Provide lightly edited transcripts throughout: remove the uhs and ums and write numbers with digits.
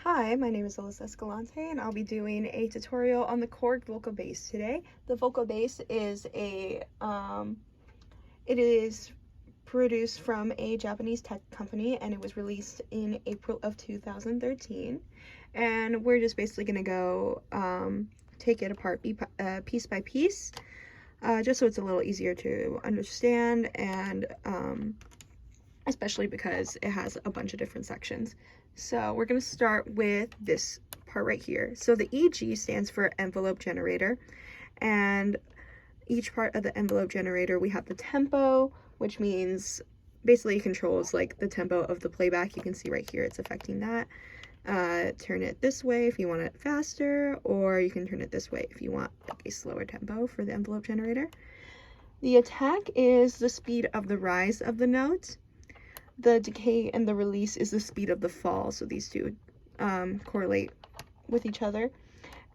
Hi, my name is Alyssa Escalante and I'll be doing a tutorial on the Korg Volca bass today. The Volca bass is it is produced from a Japanese tech company and it was released in April of 2013. And we're just basically going to go take it apart piece by piece, just so it's a little easier to understand, and especially because it has a bunch of different sections. So we're going to start with this part right here. So the EG stands for envelope generator, and each part of the envelope generator, we have the tempo, which means basically controls like the tempo of the playback. You can see right here it's affecting that. Turn it this way if you want it faster, or you can turn it this way if you want like a slower tempo for the envelope generator. The attack is the speed of the rise of the note. The decay and the release is the speed of the fall, so these two correlate with each other.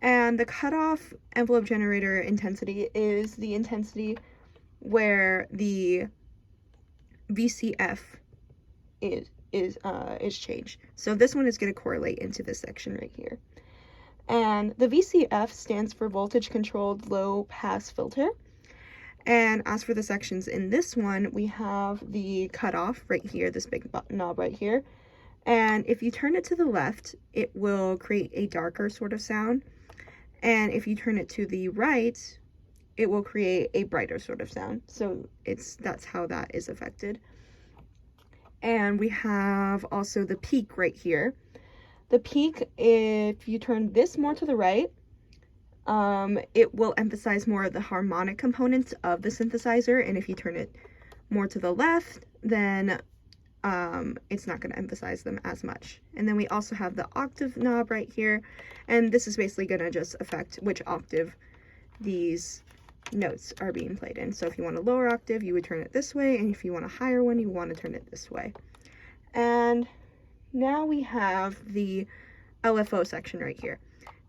And the cutoff envelope generator intensity is the intensity where the VCF is changed. So this one is going to correlate into this section right here. And the VCF stands for voltage controlled low pass filter. And as for the sections in this one, we have the cutoff right here, this big knob right here. And if you turn it to the left, it will create a darker sort of sound. And if you turn it to the right, it will create a brighter sort of sound. So that's how that is affected. And we have also the peak right here. The peak, if you turn this more to the right, it will emphasize more of the harmonic components of the synthesizer, and if you turn it more to the left, then it's not going to emphasize them as much. And then we also have the octave knob right here, and this is basically going to just affect which octave these notes are being played in. So if you want a lower octave, you would turn it this way, and if you want a higher one, you want to turn it this way. And now we have the LFO section right here.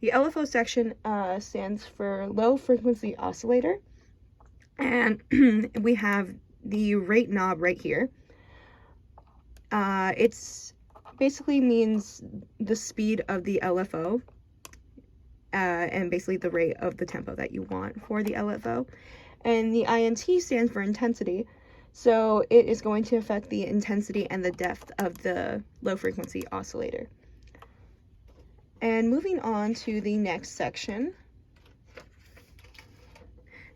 The LFO section stands for low frequency oscillator, and we have the rate knob right here. It's basically means the speed of the LFO, and basically the rate of the tempo that you want for the LFO. And the INT stands for intensity, so it is going to affect the intensity and the depth of the low frequency oscillator. And moving on to the next section.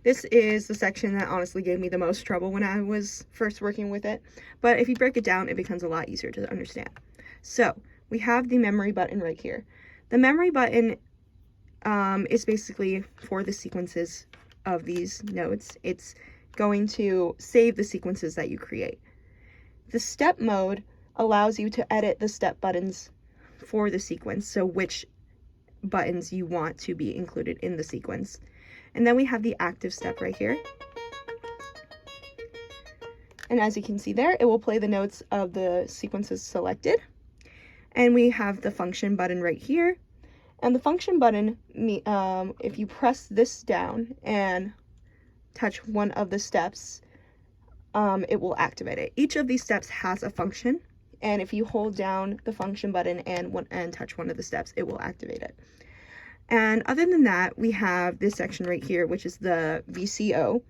This is the section that honestly gave me the most trouble when I was first working with it. But if you break it down, it becomes a lot easier to understand. So we have the memory button right here. The memory button is basically for the sequences of these notes. It's going to save the sequences that you create. The step mode allows you to edit the step buttons for the sequence, so which buttons you want to be included in the sequence. And then we have the active step right here, and as you can see there, it will play the notes of the sequences selected. And we have the function button right here, and the function button, if you press this down and touch one of the steps, it will activate it. Each of these steps has a function, and if you hold down the function button and touch one of the steps, it will activate it. And other than that, we have this section right here, which is the VCO,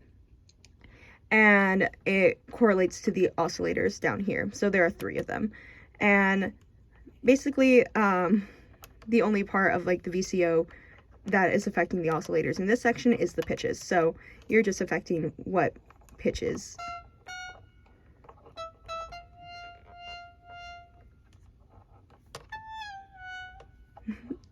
and it correlates to the oscillators down here. So there are 3 of them. And basically, the only part of like the VCO that is affecting the oscillators in this section is the pitches. So you're just affecting what pitches.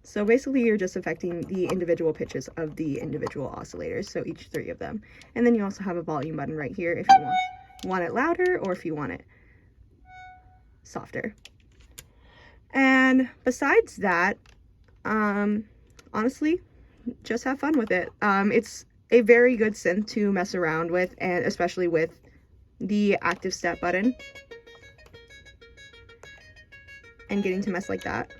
So basically you're just affecting the individual pitches of the individual oscillators, so each 3 of them. And then you also have a volume button right here if you want it louder or if you want it softer. And besides that, honestly, just have fun with it. It's a very good synth to mess around with, and especially with the active step button and getting to mess like that.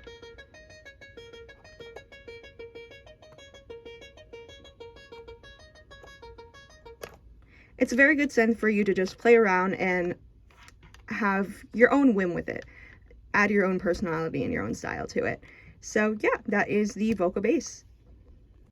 It's a very good synth for you to just play around and have your own whim with it. add your own personality and your own style to it. So yeah, that is the Volca bass.